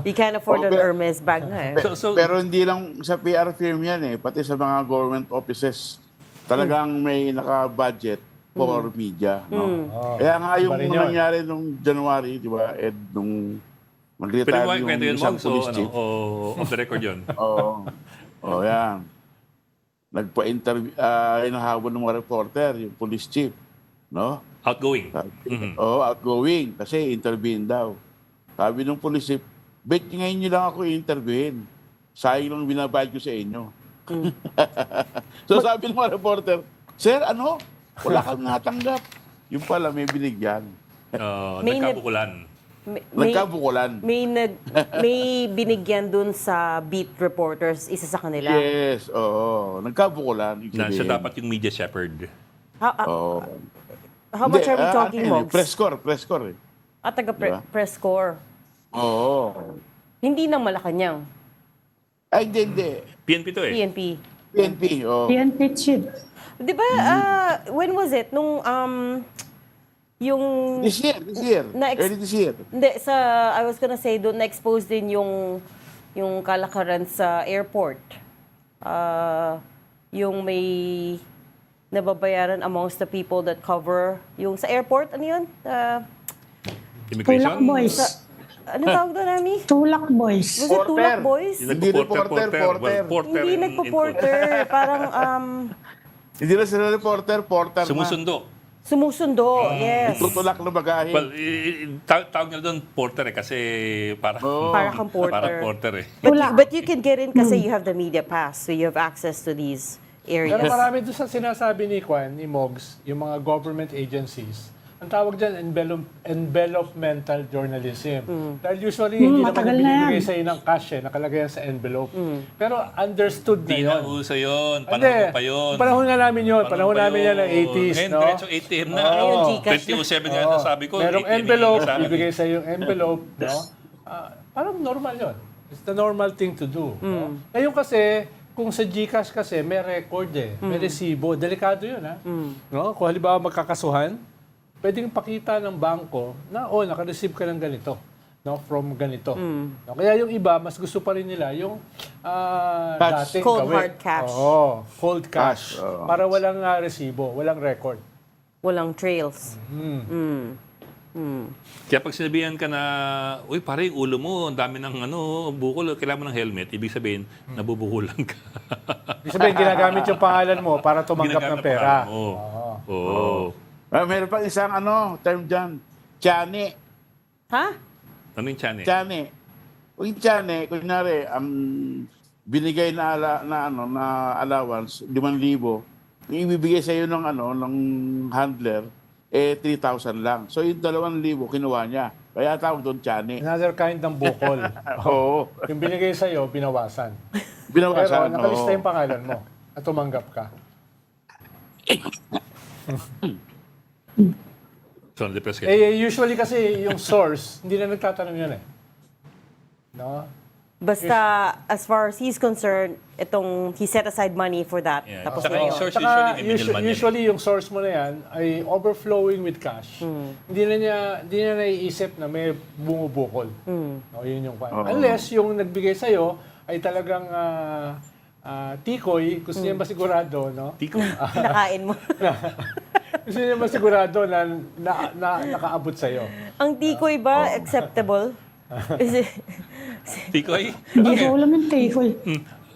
B: You can't afford an
E: Okay.
B: Hermes bag nga eh.
E: Pero hindi lang sa PR firm yan eh, pati sa mga government offices. Talagang may naka-budget for media. No? Kaya nga yung
D: Iba rin yun.
E: nangyari nung January, di ba, nung
A: Pwede
E: mag-retire
A: mo
E: yung
A: kwento yun,
E: isang
A: Mog? So,
E: police chief.
A: off the record yun.
E: Oo. Yan. Nagpa-interview, hinahabol ng mga reporter, yung police chief. no?
A: Outgoing.
E: Outgoing kasi intervene daw. Sabi ng pulis, bet ngayon nyo lang ako i-intervene. Sayang lang binabayad ko sa inyo. So sabi ng mga reporter, Sir, wala kang natanggap. Yung pala may binigyan.
B: May
A: Nagkabukulan.
E: Nagkabukulan.
B: may binigyan dun sa beat reporters, isa sa kanila.
E: Yes, oo. Nagkabukulan.
A: Na siya dapat yung media shepherd.
B: How much are we talking, Mogs?
E: Press corps eh. Diba?
B: Press corps.
E: Oo.
B: Hindi ng Malacanang.
E: Ay, hindi.
A: PNP to eh.
E: PNP, oo.
C: PNP chief.
B: Di ba, when was it? Nung, yung...
E: This year. Early this year.
B: Hindi, I was gonna say, doon na-expose din yung kalakaran sa airport. Yung may nababayaran amongst the people that cover yung sa airport, ano yun?
A: Immigration?
C: Tulak boys.
B: Ano tawag doon, Ami?
C: Tulak boys.
B: Was it Tulak Boys?
E: Hindi reporter.
B: Hindi nagpo-porter. Parang,
E: Hindi na sila reporter, porter
A: Sumusundo.
B: sumusundo, yes.
E: Tutulak na bagahe.
A: Well, tawag nila doon porter eh kasi parang
B: Para kang porter.
A: parang porter eh.
B: But you can get in kasi you have the media pass, so you have access to these areas.
D: Pero marami doon sa sinasabi ni Mogs, yung mga government agencies, ang tawag dyan, envelopmental journalism. Dahil usually, hindi naman
C: matagal na
D: binibigay
C: yan.
D: sa'yo ng cash nakalagay yan sa envelope. Pero understood na
A: Hindi
D: yun.
A: na uso yun.
D: Hindi.
A: Panahon pa yun.
D: Panahon na namin yun. Panahon
A: pa
D: namin yan ng
A: yun.
D: 80s.
A: Ngayon,
D: No?
A: diretso ATM na.
B: Ngayon, Gcash na.
A: 2007 nga na sabi ko.
D: Merong
A: ATM
D: envelope,
A: yung sa akin.
D: bibigay sa'yo yung envelope. No? Parang normal yun. It's the normal thing to do. No? Ngayon kasi, kung sa Gcash kasi, may record may resibo. Delikado yun, ha? No? Kung halimbawa magkakasuhan, pwedeng pakita ng bangko na, naka-receive ka ng ganito. No, from ganito. No, kaya yung iba, mas gusto pa rin nila yung dating
B: Cold
D: gawin.
B: hard cash.
D: Oo, cold cash.
E: Oo.
D: Para walang resibo, walang record.
B: Walang trails.
A: Kaya pag sinabihan ka na, uy pare, yung ulo mo, ang dami ng bukol, kailangan mo ng helmet, ibig sabihin, nabubukulan ka.
D: Ibig sabihin, ginagamit yung pangalan mo para tumanggap ng pera.
A: Oo.
E: Meron pang isang term dyan. Tiane.
B: Ha?
A: Ano yung tiyan eh?
E: Tiane. Kung yung tiane, kunyari, ang binigay na allowance, 5,000, yung ibibigay sa iyo ng handler, 3,000 lang. So yung 2,000 kinuha niya. Kaya tawag doon tiane.
D: Another kind ng bukol.
E: Oo.
D: Yung binigay sa'yo, binawasan.
E: Binawasan.
D: Pero nakalista yung pangalan mo at tumanggap ka.
A: So, na-depress ka.
D: Usually kasi yung source, hindi na nagtatanong yun eh. No?
B: Basta, as far as he's concerned, he set aside money for that.
A: Yeah.
B: Tapos
A: Saka
B: yun.
A: yung source
D: Saka
A: usually may middleman yan.
D: usually yung source mo na yan ay overflowing with cash. Hindi na naiisip na may bumubukol. No, yun yung point. Unless yung nagbigay sa'yo ay talagang tikoy, gusto niya masigurado, no?
A: Tiko.
B: Nakain mo.
D: Gusto niya masigurado na nakaabot sa'yo.
B: Ang tikoy ba acceptable? Is it,
A: Tikoy?
C: Hindi ko alam yung tikoy.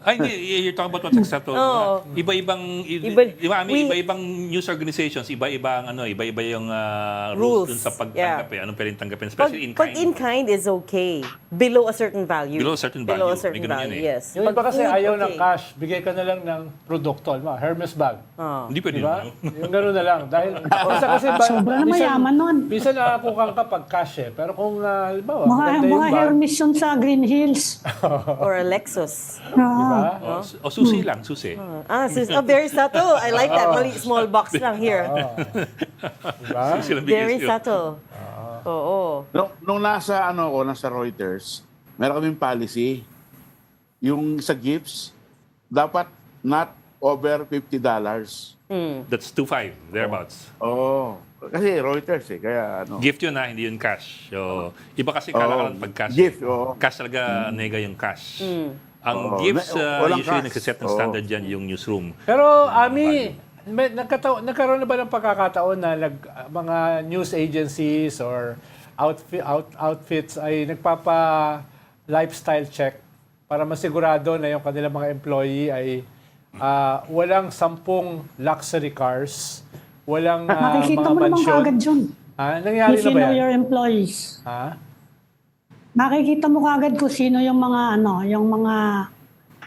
A: Ay, hindi. You're talking about what's acceptable.
B: Oo.
A: Iba-ibang news organizations, iba-iba yung rules dun sa pagtanggap eh. Anong pwedeng tanggapin, especially in
B: pag
A: kind.
B: in kind is okay. Below a certain value.
A: Below a certain value.
B: Below a certain
A: May ganun
B: value,
A: yun eh.
B: yes.
D: Yung
B: Pag
D: iba kasi
B: food,
D: ayaw ng
B: okay.
D: cash, bigay ka na lang ng produkto. Hermes bag.
A: Hindi pwede
D: Diba?
A: yun.
D: Yung gano'n na lang. Dahil minsan kasi
C: Sobra na mayaman nun.
D: Minsan nakakuha ka pag cash eh. Pero kung halimbawa,
C: Mga,
D: maganda yung
C: mga
D: bag,
C: Hermes yun sa Green Hills.
B: Or a Lexus.
D: diba?
A: O susi lang, susi.
B: Very subtle. I like that. Mali, small box lang here.
D: Diba?
A: Susi lang bigay
B: Very
A: sa'yo.
B: subtle. Oo.
E: Nung nasa Reuters, meron kaming policy. Yung sa gifts, dapat not over $50.
A: That's 2.5, thereabouts.
E: Oo. Kasi Reuters kaya
A: Gift yun hindi yun cash. So, iba kasi kalakalan pag cash.
E: Gift, oo.
A: Cash talaga, nega yung cash. Ang
E: Oo.
A: gifts,
E: Walang
A: usually
E: cash.
A: nagsiset ng
E: Oo.
A: standard dyan yung newsroom.
D: Pero Ami, nagkaroon na ba ng pagkakataon na mga news agencies or outfits ay nagpapa-lifestyle check para masigurado na yung kanilang mga employee ay walang 10 luxury cars walang
C: Makikita
D: mga
C: mo naman
D: mansyon.
C: kagad yun.
D: Nangyari
C: If
D: na
C: you
D: ba
C: know
D: yan?
C: your employees. Makikita mo kagad kung sino yung mga yung mga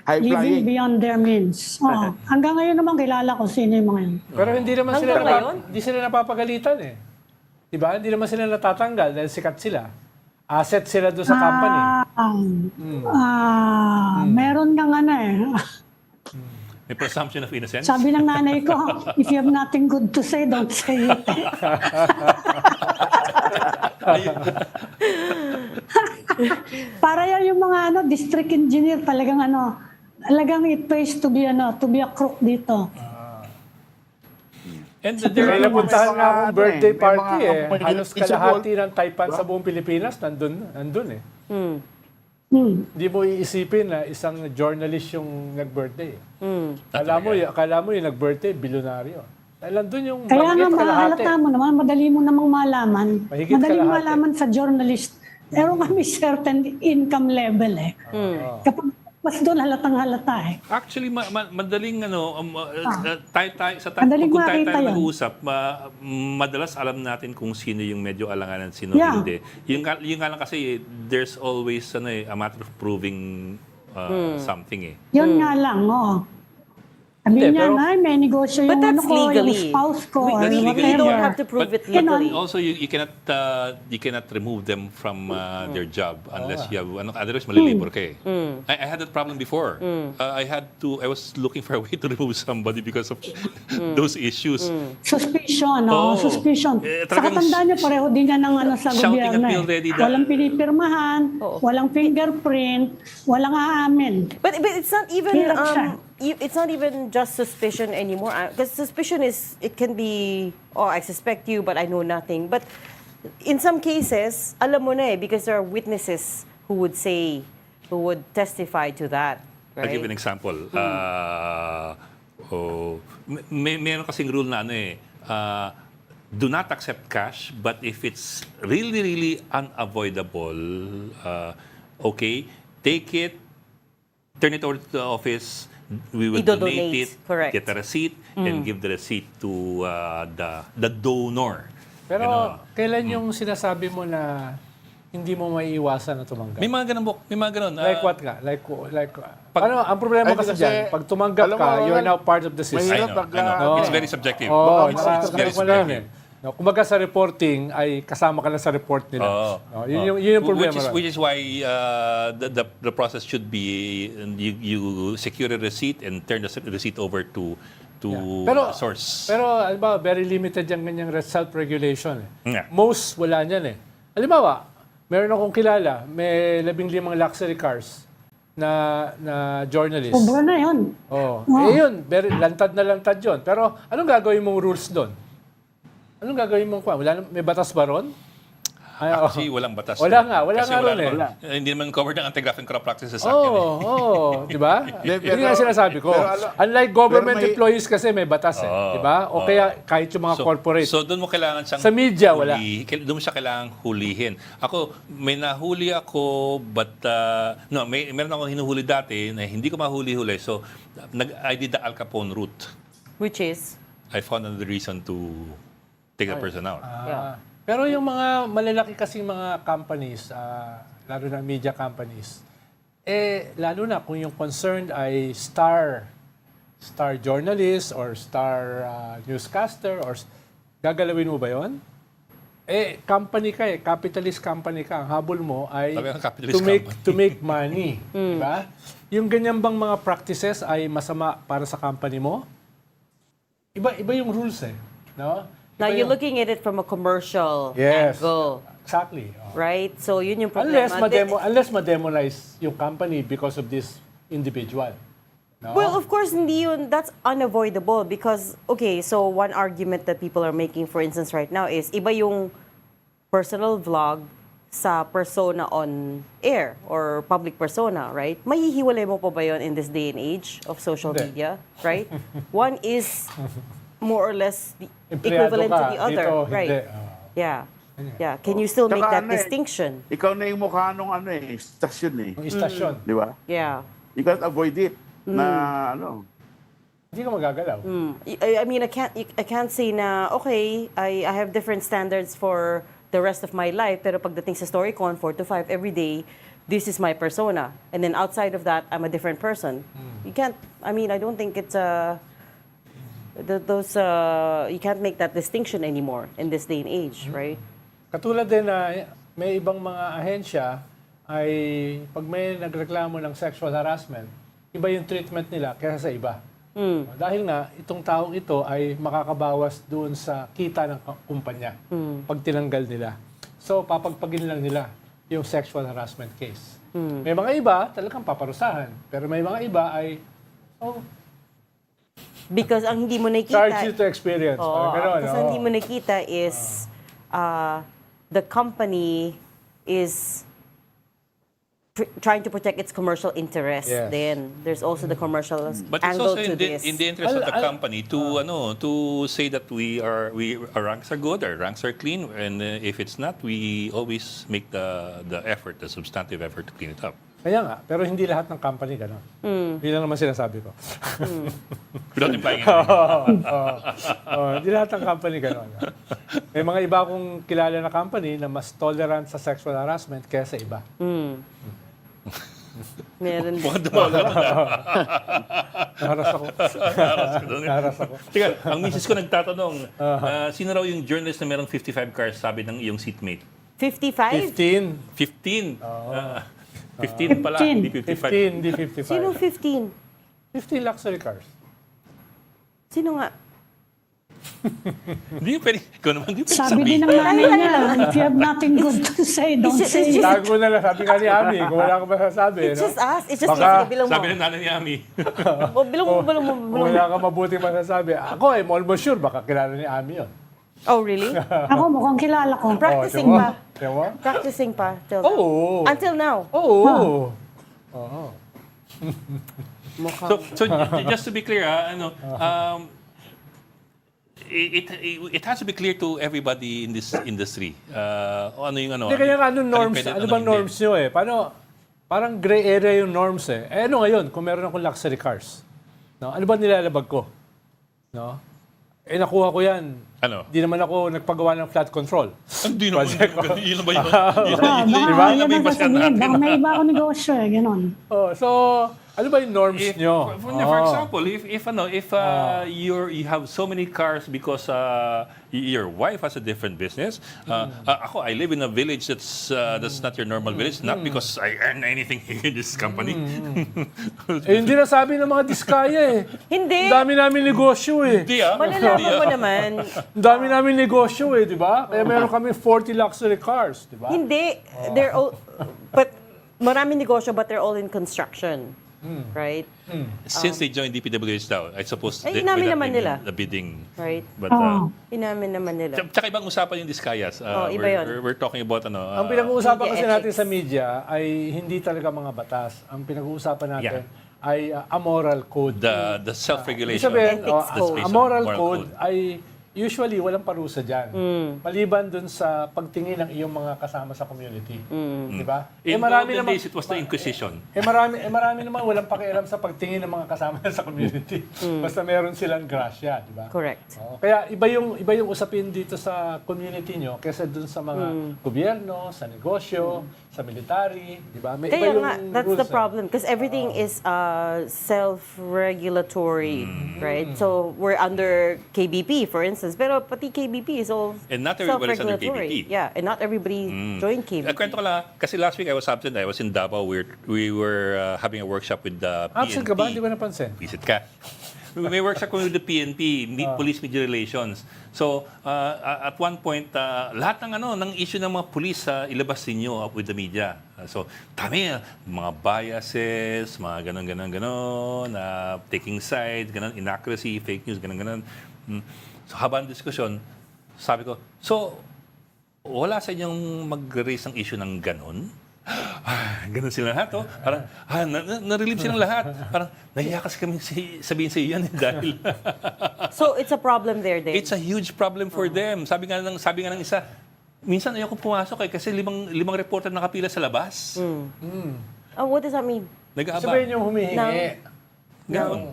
E: High
C: living
E: flying.
C: beyond their means. Oo. Hanggang ngayon naman kilala ko sino yung mga yun.
D: Pero hindi naman sila
B: Hanggang ngayon?
D: hindi sila napapagalitan eh. 'Di ba? Hindi naman sila natatanggal dahil sikat sila. Asset sila doon sa company.
C: Meron kang
A: May presumption of innocence.
C: sabi ng nanay ko, if you have nothing good to say, don't say it. Para yan yung mga district engineer, talagang it pays to be a crook dito.
A: And
D: May
A: there
D: napuntahan nga akong birthday
E: may
D: party
E: mga
D: eh.
E: may
D: Halos
E: isabol.
D: kalahati ng Taipan sa buong Pilipinas nandun eh. Hindi mo iisipin na isang journalist yung nag-birthday. Akala mo yung nag-birthday, bilyonaryo. Dahil nandun yung
C: Kaya nga
D: mahigit kalahati.
C: mahalata mo naman, madali mo namang malaman.
D: Mahigit
C: Madaling
D: kalahati.
C: malaman sa journalist. Meron kami certain income level eh. Kapag mas doon halatang halata eh.
A: actually madaling
C: Madaling
A: kung tayo
C: makita yun.
A: nag-uusap, madalas alam natin kung sino yung medyo alanganan, sino
C: Yeah.
A: hindi. Yung nga lang kasi there's always a matter of proving something eh.
C: Yun nga lang, oo. Sabi
D: Hindi,
C: niya,
D: pero-
C: ay, may negosyo
B: But
C: yung
B: that's
C: ko, yung
B: legally.
C: spouse ko, or
A: That's
B: You
A: legally,
B: don't
C: whatever.
B: have to prove it
C: Ganon.
B: legally.
A: Also, you cannot remove them from their job unless you have otherwise malilibor ka eh. I had that problem before. I was looking for a way to remove somebody because of those issues.
C: Suspicion,
A: Oo.
C: suspicion. Sa
A: Talagang
C: katandaan niya, pareho din niya ng sa
A: shouting
C: gobyerno.
A: appeal ready na-
C: Walang pinipirmahan, walang fingerprint, walang aamin.
B: But it's not even
C: Hirap siya.
B: it's not even just suspicion anymore. Because suspicion it can be, I suspect you, but I know nothing. But in some cases, alam mo na because there are witnesses who would testify to that.
A: I'll give an
B: Right?
A: example. Meron kasing rule na do not accept cash, but if it's really, really unavoidable, okay, take it, turn it over to the office, we will
B: Idodonate,
A: donate it,
B: correct.
A: get a receipt, and give the receipt to the donor.
D: Pero
A: Ganon.
D: kailan yung sinasabi mo na hindi mo maiiwasan na tumanggap?
A: May mga ganun, may mga ganun.
D: Like what ka? Ang problema
E: Ay,
D: kasi
E: kasi,
D: dyan, pag tumanggap
E: alam
D: ka,
E: mo,
D: you're now part of the system.
A: I
E: mahirap
A: know, I know.
E: pag,
A: It's very subjective.
D: Oo,
E: It's
A: very
D: ko lang
A: subjective.
D: eh. No, kumbaga sa reporting ay kasama ka lang sa report nila.
A: Oo.
D: No, yun yung problema.
A: Which is why the process should be you secure a receipt and turn the receipt over to
D: Pero-
A: source.
D: Pero, alimbawa, very limited yung ganyang self-regulation.
A: Yeah.
D: Most, wala niyan eh. Alimbawa, meron akong kilala, may 15 luxury cars na journalist.
C: Sobra na yun.
D: Oh. Yun, very, lantad na lantad yun. Pero, anong gagawin mong rules doon? Anong gagawin mong may batas ba ron?
A: Actually, walang batas.
D: Wala nga, wala
A: Kasi
D: nga ron eh.
A: Hindi naman covered ng anti-graft and corrupt practices Act
D: Oo,
A: yan eh.
D: di ba? Yun nga sinasabi ko. Unlike government employees kasi may batas eh, di ba? O kaya kahit yung mga corporate.
A: So doon mo kailangan siyang
D: Sa media, wala.
A: Doon mo siya kailangan hulihin. Ako, may nahuli ako, but meron akong hinuhuli dati na hindi ko mahuli-huli. So, I did the Al Capone route.
B: Which is,
A: I found another reason to take the person out.
B: yeah.
D: Pero yung mga malalaki kasing mga companies, lalo na media companies, lalo na kung yung concerned ay star journalist or star newscaster, or gagalawin mo ba yun? Company ka capitalist company ka. Ang habol mo ay
A: Sabi ng capitalist
D: to make money. Diba? Yung ganyan bang mga practices ay masama para sa company mo? Iba yung rules eh. No?
B: Now
D: Iba
B: you're
D: yung-
B: looking at it from a commercial
D: Yes.
B: angle,
D: Exactly.
B: right? So yun yung problema.
D: Unless ma-demonize yung company because of this individual. No?
B: Well, of course, hindi yun, that's unavoidable because, okay, so one argument that people are making, for instance, right now is iba yung personal vlog sa persona on air or public persona, right? Mahihiwalay mo pa ba yun in this day and age of social
D: Hindi.
B: media, right? One is more or less the
D: Empleyado
B: equivalent to
D: ka,
B: the other,
D: dito,
B: right?
D: hindi.
B: Yeah. Yeah. Can you still make
E: Tsaka
B: that
E: ano eh,
B: distinction?
E: Ikaw na yung mukha nung stasyon eh.
D: Yung istasyon.
E: Di ba?
B: Yeah.
E: You can't avoid it na
D: Hindi ka magagalaw.
B: I mean, I can't say na, okay, I have different standards for the rest of my life, pero pagdating sa Storycon, 4 to 5 every day, this is my persona. And then outside of that, I'm a different person. You can't, I mean, I don't think it's you can't make that distinction anymore in this day and age, right?
D: Katulad din na may ibang mga ahensya ay pag may nagreklamo ng sexual harassment, iba yung treatment nila kaysa sa iba. Dahil nga, itong taong ito ay makakabawas doon sa kita ng kumpanya pag tinanggal nila. So, papagpagin lang nila yung sexual harassment case. May mga iba, talagang paparusahan. Pero may mga iba ay,
B: Because ang hindi mo nakikita...
D: charge you to experience.
B: Oo,
D: Parang ganun,
B: kasi hindi mo nakita is the company is trying to protect its commercial interest.
D: Yes.
B: Then there's also the commercial
A: But it's
B: angle
A: also
B: to this.
A: in the interest of the company to say that our ranks are good, our ranks are clean, and if it's not, we always make the effort, the substantive effort to clean it up.
D: Kaya nga, pero hindi lahat ng company gano'n. Hindi lang naman sinasabi ko.
A: Without implying anything.
D: Hindi lahat ng company gano'n. May mga iba akong kilala na company na mas tolerant sa sexual harassment kaysa iba.
B: Meron.
A: Mukhang dumagal.
D: Naharas ako. Naharas ako.
A: Teka, ang misis ko nagtatanong, sino raw yung journalist na merong 55 cars, sabi ng iyong seatmate?
B: 55?
D: 15.
A: 15. 15 pala, hindi 55.
D: 15, hindi 55.
B: Sino 15?
D: 15 luxury cars.
B: Sino nga?
A: Hindi pwede, ikaw naman, hindi pwede
C: Sabi din ng nanay niya, if you have nothing good to say, don't
B: It's
C: say
B: just-
C: it.
D: Tago na lang, sabi nga ni Ami, kung wala ka masasabi.
B: It's
D: No?
B: just us. It's just
D: Baka-
B: bilang mo.
A: Sabi ng nanay ni Ami.
B: Bilang mo.
D: Kung wala ka mabuti masasabi. Ako, I'm almost sure, baka kilala ni Ami yun.
B: Oh, really?
C: Ako mukhang kilala ko.
B: Practicing
D: Oh,
B: pa.
D: tiyan mo?
B: Practicing pa. Till now.
D: Oo.
B: Until now.
D: Oo.
B: Mukhang.
A: So just to be clear, it has to be clear to everybody in this industry. Ano yung
D: Hindi, kaya nga, anong norms?
A: pwede,
D: Ano bang
A: hindi.
D: norms nyo eh? Parang gray area yung norms eh. Eh ano ngayon, kung meron akong luxury cars? No? Ano ba nilalabag ko? No? Eh nakuha ko yan.
A: Ano?
D: Di naman ako nagpagawa ng flood control.
A: Hindi naman. Yun na ba yun?
C: Baka yan ang sasabihin. Baka may iba ako negosyo eh, gano'n.
D: Oh, so, ano ba yung norms nyo?
A: For example, if you have so many cars because your wife has a different business. Ako, I live in a village that's not your normal village, not because I earn anything in this company.
D: Eh, hindi na sabi ng mga diskaya eh.
B: Hindi.
D: Ang dami namin negosyo eh.
A: Hindi ah.
B: Malalaman mo naman.
D: Ang dami namin negosyo eh, di ba? Kaya meron kami 40 luxury cars, di ba?
B: Hindi. They're all, but maraming negosyo, but they're all in construction. Right?
A: Since they joined DPWH now, I suppose
B: Ay, inamin naman nila.
A: the bidding.
B: Right?
A: But
B: Inamin naman nila.
A: tsaka ibang usapan yung Discayas.
B: Iba yun.
A: We're talking about
D: Ang pinag-uusapan
B: media
D: kasi natin
B: ethics.
D: sa media ay hindi talaga mga batas. Ang pinag-uusapan natin ay a moral code.
A: the self-regulation.
D: Ibig sabihin,
B: Ethics code.
D: a moral code ay usually walang parusa dyan. Maliban dun sa pagtingin ng iyong mga kasama sa community. Di ba?
A: In olden days, it was the Inquisition.
D: Marami naman walang pakialam sa pagtingin ng mga kasama sa community. Basta meron silang grasya, di ba?
B: Correct.
D: Kaya iba yung usapin dito sa community nyo kaysa dun sa mga gobyerno, sa negosyo, sa military, di ba? May
B: Kaya
D: iba yung
B: nga, that's
D: rules
B: the problem. Because everything is self-regulatory, right? So, we're under KBP, for instance. Pero pati KBP is all
A: And not everybody's under
B: self-regulatory.
A: KBP.
B: Yeah, and not everybody joined KBP.
A: Kwento ko lang, kasi last week I was absent. I was in Davao. We were having a workshop with the PNP.
D: Absent ka ba? Hindi ko napansin.
A: Visit ka. May workshop kami with the PNP, Police Media Relations. So, at one point, lahat ng issue ng mga police ilabas ninyo with the media. So, dami, mga biases, mga ganon, taking sides, ganon, inaccuracy, fake news, ganon. So, habang diskusyon, sabi ko, so, wala sa inyong mag-raise ng issue ng ganon? Ganun sila lahat, oh. Parang, na-relieve silang lahat. Parang, nahiyakas kami sabihin sa iyo yan dahil
B: So, it's a problem there, Dave.
A: it's a huge problem for them. Sabi nga ng isa, minsan ayoko pumasok kasi limang reporter nakapila sa labas.
B: Oh, what does that mean?
A: Nag-aaba.
D: Sabihin yung humihingi.
A: Ganon.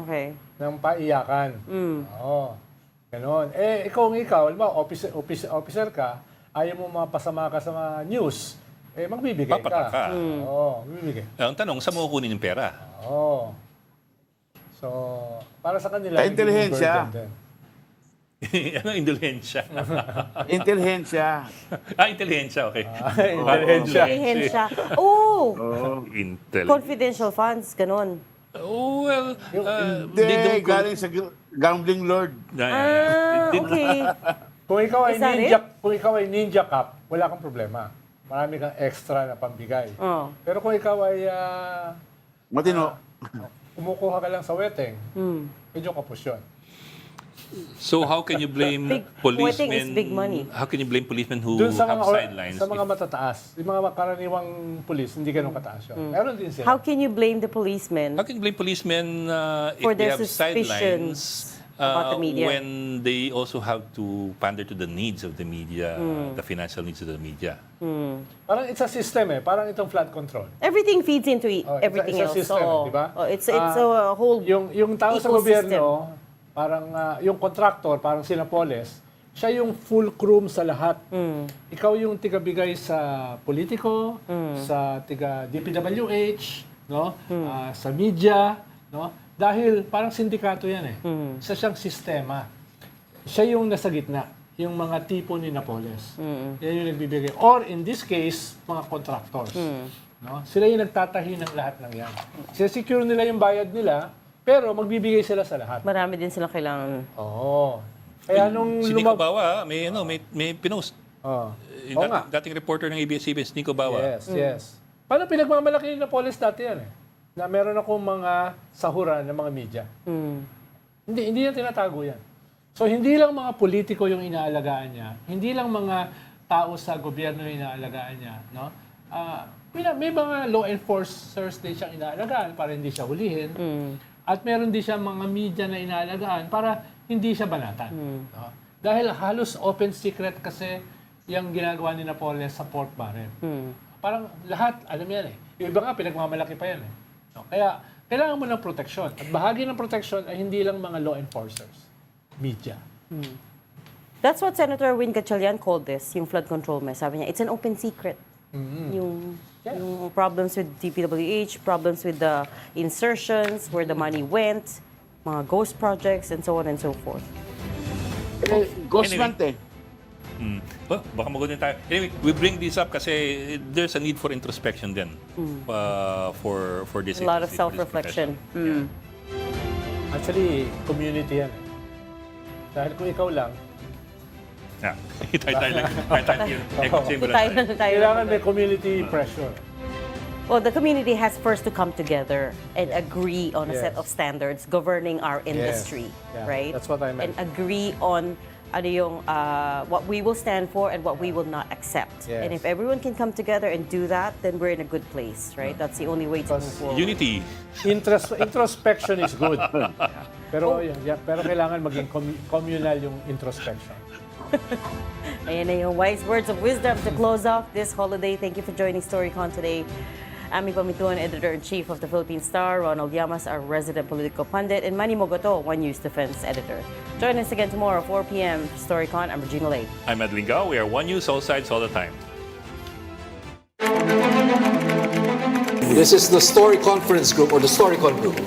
B: Okay.
D: ng paiyakan. Oo. Ganon. Eh, ikaw, alam mo, officer ka, ayaw mo mapasama ka sa mga news, eh, magbibigay
A: Papatak ka.
D: Oo, magbibigay.
A: Ang tanong, saan mo kukunin yung pera?
D: Oo. So, para sa kanila,
E: Sa intelihensya.
D: nagiging burden din.
A: Ano indulhensya?
E: Intelihensya.
A: Intelihensya, okay.
D: Intelihensya.
B: Intelihensiya. Oh!
A: Intel.
B: Confidential funds, ganun.
A: Oh, well,
E: Hindi, galing sa gambling lord.
B: Okay.
D: Kung ikaw ay
B: Is that
D: ninja cop, wala kang problema. Marami kang extra na pambigay.
B: Oh.
D: Pero kung ikaw ay
E: Matino.
D: kumukuha ka lang sa weteng, medyo kapos yun.
A: So how can you blame
B: Quitting is
A: policemen?
B: big money.
A: How can you blame policemen who
D: Doon sa
A: have
D: mga
A: sidelines?
D: sa mga matataas, yung mga karaniwang pulis, hindi ganun kataas yun. Meron din sila.
B: How can you blame the policemen?
A: How can you blame policemen if
B: For
A: they
B: their
A: have sidelines
B: suspicions about the media?
A: when they also have to pander to the needs of the media, the financial needs of the media?
D: Parang it's a system Parang itong flood control.
B: Everything feeds into everything
D: it's a
B: else.
D: system, di ba?
B: It's a whole
D: Yung tao sa
B: ecosystem.
D: gobyerno, parang yung contractor, parang sila Poles, siya yung fulcrum sa lahat. Ikaw yung tigabigay sa politiko, sa tiga DPWH, no? Sa media, no? Dahil parang sindikato yan Isa siyang sistema. Siya yung nasa gitna, yung mga tipo ni Napoles. Yan yung nagbibigay. Or in this case, mga contractors. No? Sila yung nagtatahi ng lahat ng yan. Sila-secure nila yung bayad nila, pero magbibigay sila sa lahat.
B: Marami din silang kailangan.
D: Oo. Kaya nung
A: Si Nico Bawa, may pinost.
D: Oo.
A: Yung
D: Oo nga.
A: dating reporter ng ABS-CBN, Nico Bawa.
D: Yes. Paano pinagmamalaki na Napoles dati yan Na meron akong mga sahuran ng mga media. Hindi yan tinatago yan. So hindi lang mga politiko yung inaalagaan niya, hindi lang mga tao sa gobyerno yung inaalagaan niya, no? May mga law enforcers din siyang inaalagaan para hindi siya hulihin. At meron din siya mga media na inaalagaan para hindi siya banatan. No? Dahil halos open secret kasi yung ginagawa ni Napoles sa pork barrel. Parang lahat, alam yan Yung iba nga, pinagmamalaki pa yan No? Kaya, kailangan mo ng proteksyon. At bahagi ng proteksyon ay hindi lang mga law enforcers. Media.
B: That's what Senator Win Gatchalian called this, yung flood control mess. Sabi niya, it's an open secret. Yung problems with DPWH, problems with the insertions, where the money went, mga ghost projects, and so on and so forth.
E: Ghost
A: Anyway.
E: month
A: Baka magunin tayo. Anyway, we bring this up kasi there's a need for introspection din for this.
B: A lot of
A: agency, for this
B: self-reflection.
A: profession.
D: Actually, community yan Dahil kung ikaw lang,
A: Tayo lang. Echo chamber
B: Tayo
A: lang tayo.
B: tayo.
D: kailangan may community pressure.
B: Well, the community has first to come together and agree on a
D: Yes.
B: set of standards governing our industry,
D: Yeah,
B: right?
D: that's what I meant.
B: And agree on what we will stand for and what we will not accept.
D: Yes.
B: And if everyone can come together and do that, then we're in a good place, right? That's the only way to move forward.
A: Unity.
D: Introspection is good. Pero pero kailangan maging communal yung introspection.
B: Ayan na yung wise words of wisdom to close off this holiday. Thank you for joining Storycon today. Ami Pamituan, Editor-in-Chief of the Philippine Star, Ronald Llamas, our resident political pundit, and Manny Mogoto, One News Defense Editor. Join us again tomorrow, 4 p.m. Storycon. I'm Regina Lay.
A: I'm Madeline Gao. We are One News, all sides, all the time.
F: This is the Story Conference Group or the Storycon Group.